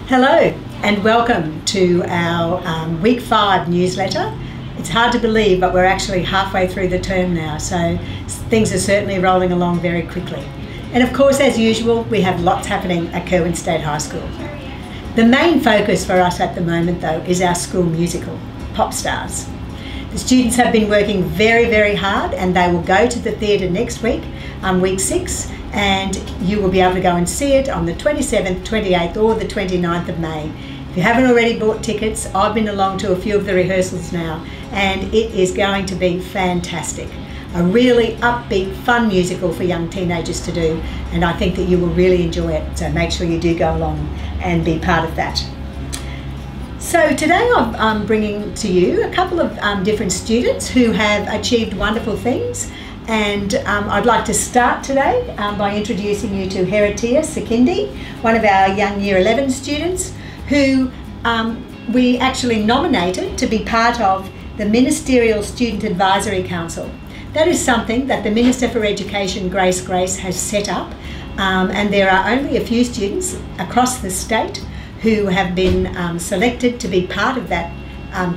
Hello and welcome to our Week 5 newsletter. It's hard to believe, but we're actually halfway through the term now, so things are certainly rolling along very quickly. And of course, as usual, we have lots happening at Kirwan State High School. The main focus for us at the moment, though, is our school musical, Pop Stars. The students have been working very, very hard, and they will go to the theatre next week, week 6, and you will be able to go and see it on the 27th, 28th or the 29th of May. If you haven't already bought tickets, I've been along to a few of the rehearsals now, and it is going to be fantastic. A really upbeat, fun musical for young teenagers to do, and I think that you will really enjoy it, so make sure you do go along and be part of that. So today I'm bringing to you a couple of different students who have achieved wonderful things, and I'd like to start today by introducing you to Tyrena Sonica, one of our young Year 11 students who we actually nominated to be part of the Ministerial Student Advisory Council. That is something that the Minister for Education, Grace, has set up, and there are only a few students across the state who have been selected to be part of that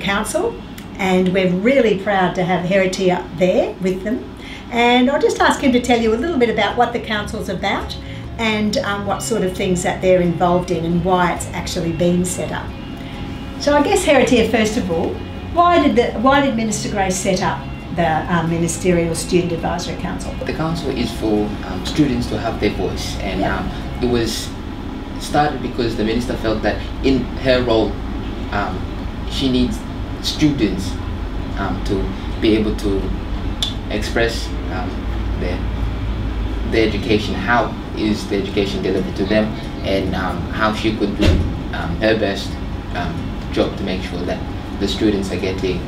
council, and we're really proud to have Tyrena there with them. And I'll just ask him to tell you a little bit about what the council's about and what sort of things that they're involved in and why it's actually been set up. So I guess Tyrena, first of all, why did Minister Grace set up the Ministerial Student Advisory Council? The council is for students to have their voice, and it was started because the minister felt that in her role she needs students to be able to express their education, how is the education delivered to them, and how she could do her best job to make sure that the students are getting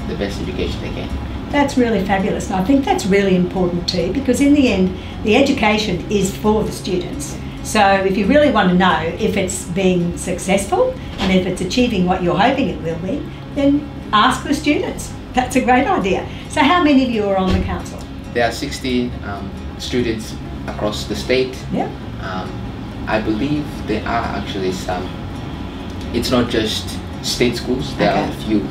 the best education they can. That's really fabulous, and I think that's really important too, because in the end the education is for the students. So if you really want to know if it's being successful and if it's achieving what you're hoping it will be, then ask the students. That's a great idea. So how many of you are on the council? There are 16 students across the state. Yeah. I believe there are actually some, it's not just state schools, there are a few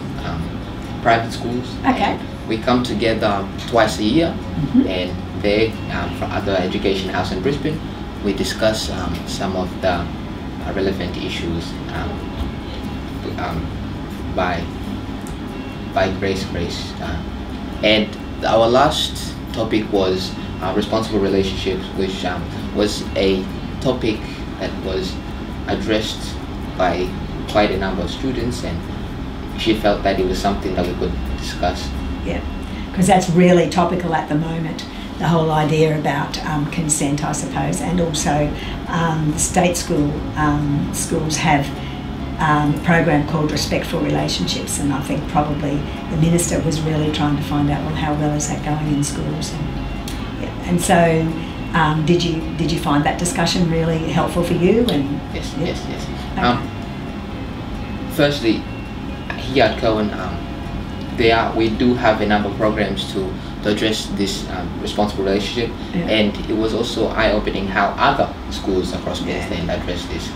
private schools. Okay. We come together twice a year, and they, from other education house in Brisbane, we discuss some of the relevant issues by Grace. And our last topic was responsible relationships, which was a topic that was addressed by quite a number of students, and she felt that it was something that we could discuss. Yeah, because that's really topical at the moment. The whole idea about consent, I suppose, and also the state schools have a program called Respectful Relationships, and I think probably the minister was really trying to find out, well, how well is that going in schools? And so, did you find that discussion really helpful for you? And yes. Okay. Firstly, here at Kirwan, we do have a number of programs to address this responsible relationship, and it was also eye-opening how other schools across Queensland address this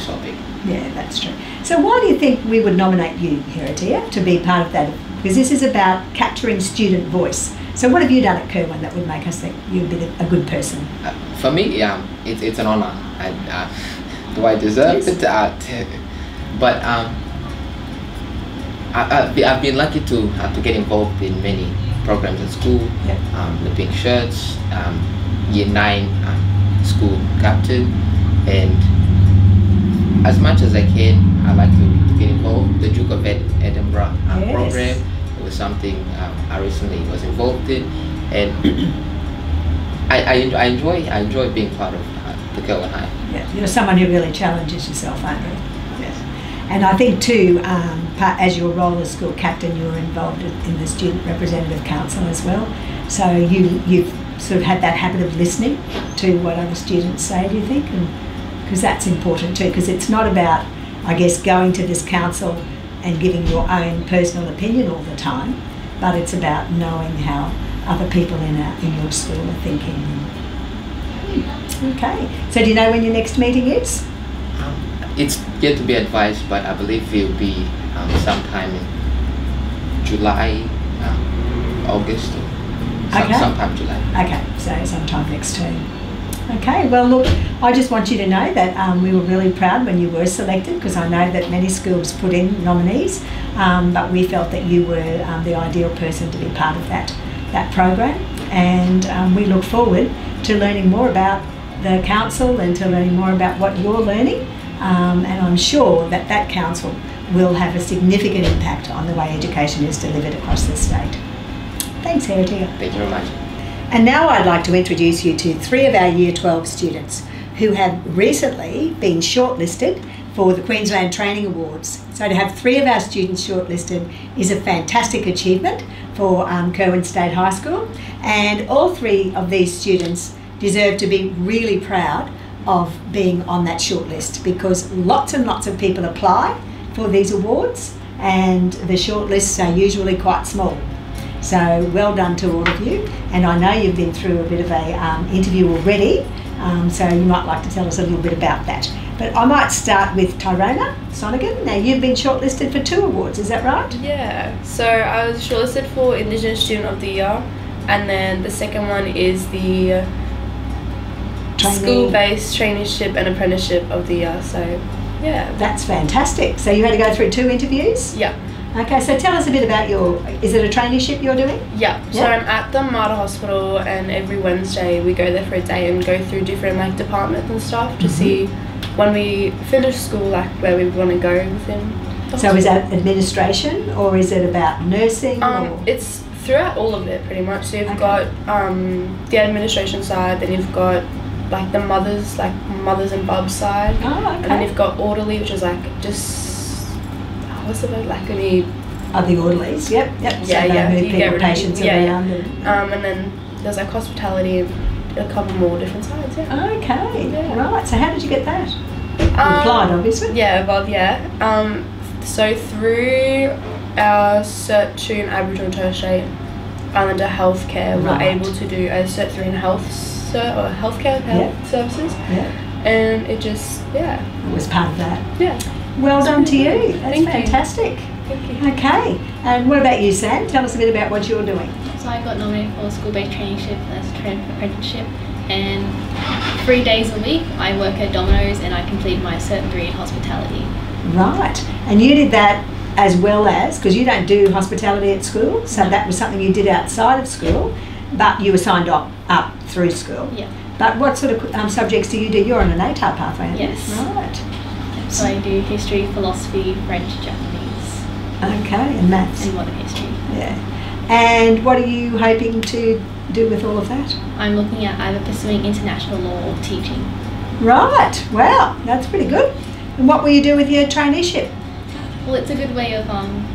topic. Yeah, that's true. So why do you think we would nominate you, Tyrena, to be part of that? Because this is about capturing student voice. So what have you done at Kirwan that would make us think you'd be a good person? For me, it's an honour. Do I deserve it? But I've been lucky to get involved in many programs at school. The Pink Shirts, Year 9 school captain, and as much as I can, I like to get involved. The Duke of Edinburgh program, it was something I recently was involved in, and I enjoy being part of the Kirwan High. Yeah, you're someone who really challenges yourself, aren't you? Yes. And I think too, as your role as school captain, you were involved in the Student Representative Council as well. So you've sort of had that habit of listening to what other students say, do you think? Because that's important too, because it's not about, I guess, going to this council and giving your own personal opinion all the time, but it's about knowing how other people in your school are thinking. Okay, so do you know when your next meeting is? It's yet to be advised, but I believe it will be sometime in July, August, or sometime July. Okay, so sometime next term. Okay, well look, I just want you to know that we were really proud when you were selected, because I know that many schools put in nominees, but we felt that you were the ideal person to be part of that program, and we look forward to learning more about the council and to learning more about what you're learning, and I'm sure that that council will have a significant impact on the way education is delivered across the state. Thanks, Heritia. Thank you very much. And now I'd like to introduce you to 3 of our Year 12 students who have recently been shortlisted for the Queensland Training Awards. So to have 3 of our students shortlisted is a fantastic achievement for Kirwan State High School, and all 3 of these students deserve to be really proud of being on that shortlist, because lots and lots of people apply for these awards and the shortlists are usually quite small. So well done to all of you, and I know you've been through a bit of a interview already, so you might like to tell us a little bit about that. But I might start with Tyrena Sonica. Now you've been shortlisted for 2 awards, is that right? Yeah, so I was shortlisted for Indigenous Student of the Year, and then the second one is the School-Based Traineeship and Apprenticeship of the Year, so yeah. That's fantastic. So you had to go through 2 interviews? Yeah. Okay, so tell us a bit about is it a traineeship you're doing? Yeah, so I'm at the Mater Hospital, and every Wednesday we go there for a day and go through different departments and stuff to see when we finish school where we want to go within. So is that administration, or is it about nursing? It's throughout all of it pretty much. So you've got the administration side, then you've got the mothers and bubs side, and then you've got orderly, which is what's the word, when you... Oh, the orderlies, yep. Yeah, so they move people, patients around. Yeah. And then there's hospitality and a couple more different sides, yeah. Okay, right. So how did you get that? You applied, obviously. Yeah, well, yeah. So through our Cert 2 in Aboriginal and Torres Strait Islander Healthcare, we're able to do a Cert 3 in health services. Yeah. And it just, it was part of that. Yeah. Well done to you. That's fantastic. Thank you. Okay. And what about you, Sam? Tell us a bit about what you're doing. So I got nominated for a school-based traineeship as Apprenticeship, and 3 days a week I work at Domino's, and I completed my Cert 3 in hospitality. Right. And you did that as well as, because you don't do hospitality at school, so that was something you did outside of school, but you were signed up through school. Yeah. But what sort of subjects do you do? You're on an ATAR pathway, aren't you? Yes. Right. So I do history, philosophy, French, Japanese. Okay, and maths. And modern history. Yeah. And what are you hoping to do with all of that? I'm looking at either pursuing international law or teaching. Right. Wow, that's pretty good. And what will you do with your traineeship? Well, it's a good way of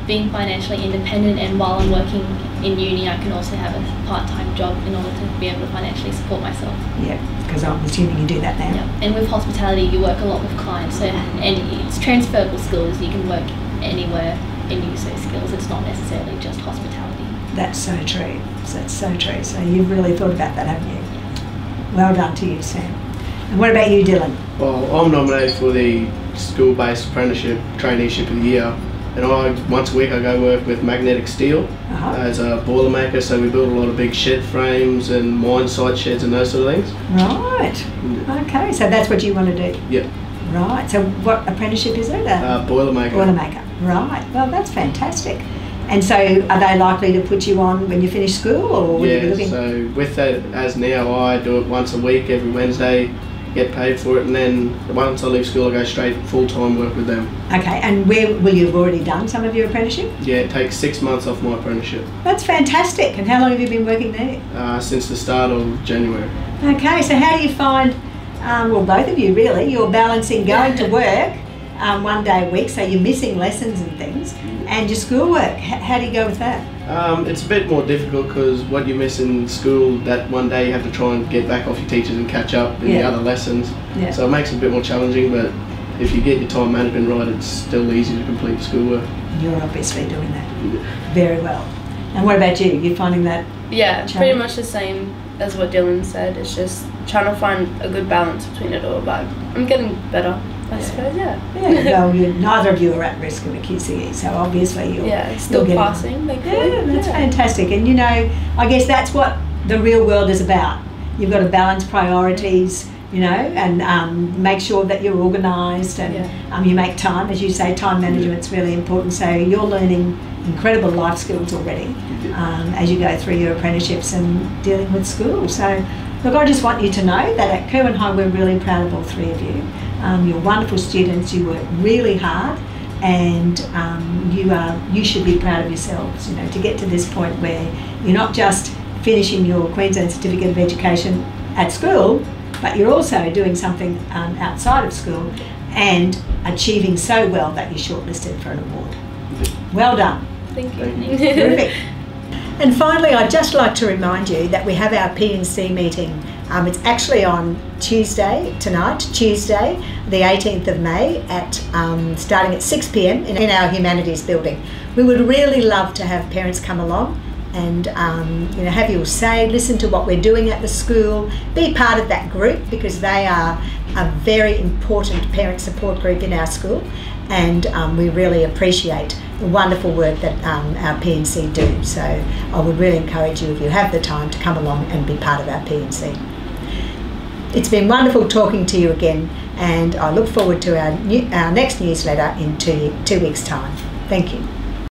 being financially independent, and while I'm working in uni I can also have a part-time job in order to be able to financially support myself. Yeah, because I'm assuming you do that now. Yeah. And with hospitality you work a lot with clients, so, and it's transferable skills. You can work anywhere and use those skills. It's not necessarily just hospitality. That's so true. That's so true. So you've really thought about that, haven't you? Yeah. Well done to you, Sam. And what about you, Dylan? Well, I'm nominated for the School-Based Apprenticeship Traineeship of the Year, and once a week I go work with magnetic steel as a boiler maker, so we build a lot of big shed frames and mine site sheds and those sort of things. Right. Okay, so that's what you want to do? Yep. Right, so what apprenticeship is it? Boiler maker. Boiler maker, right. Well, that's fantastic. And so are they likely to put you on when you finish school, or will you be looking? So with that, as now I do it once a week, every Wednesday, get paid for it, and then once I leave school I go straight full-time work with them. Okay, and where will you have already done some of your apprenticeship? Yeah, it takes 6 months off my apprenticeship. That's fantastic. And how long have you been working there? Since the start of January. Okay, so how do you find, well, both of you really, you're balancing going to work 1 day a week, so you're missing lessons and things, and your schoolwork. How do you go with that? It's a bit more difficult because what you miss in school, that one day you have to try and get back off your teachers and catch up in the other lessons. Yeah. So it makes it a bit more challenging, but if you get your time management right, it's still easy to complete schoolwork. You're obviously doing that very well. And what about you? You finding that Yeah, challenge? pretty much the same. as what Dylan said, it's just trying to find a good balance between it all. But I'm getting better, I suppose. Yeah. Well, neither of you are at risk of a QCE, so obviously you're still passing. Yeah, that's fantastic. And you know, I guess that's what the real world is about. You've got to balance priorities, you know, and make sure that you're organised and you make time. As you say, time management's really important. So you're learning incredible life skills already as you go through your apprenticeships and dealing with school. So look, I just want you to know that at Kirwan High we're really proud of all three of you. You're wonderful students, you work really hard, and you should be proud of yourselves, you know, to get to this point where you're not just finishing your Queensland Certificate of Education at school, but you're also doing something outside of school and achieving so well that you're shortlisted for an award. Well done. Thank you. Terrific. And finally, I'd just like to remind you that we have our P&C meeting. It's actually on Tuesday, Tuesday, the 18th of May, at starting at 6 p.m. in our Humanities building. We would really love to have parents come along and you know, have your say, listen to what we're doing at the school, be part of that group, because they are a very important parent support group in our school, and we really appreciate the wonderful work that our P&C do. So I would really encourage you, if you have the time, to come along and be part of our P&C. It's been wonderful talking to you again, and I look forward to our next newsletter in 2 weeks' time. Thank you.